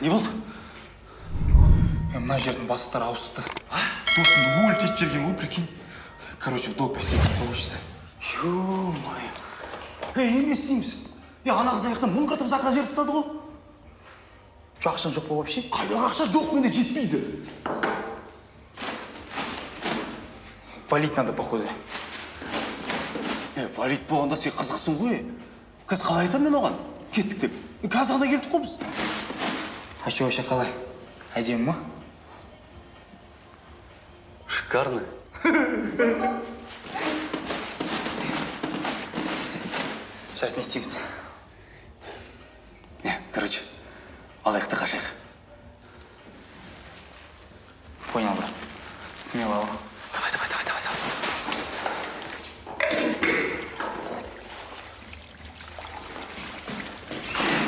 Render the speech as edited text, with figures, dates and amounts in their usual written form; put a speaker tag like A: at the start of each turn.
A: Не болды? Мына жердің бастықтары ауысты. Досымды өліп кетіп жүрген ғой, прикинь. Короче, в долг посидеть не получится. Ё-моё. Енді не істейміз? Ана қыз аяқтан мұңғыртып заказ беріп тастады ғой. Ақшам жоқ па вообще? Қайдағы ақша жоқ, менде жетпейді. Валить надо, походу. Валить болғанда сен қызықсың ғой. Қазір қалай айтам мен оған? Кеттік деп. Қазір ғана келдік қой біз. Ачу вообще қалай? Әдемі ма?
B: Шикарно.
A: Сейчас не істейміз. Короче, алайық та қашайық. Понял, брат. Смело.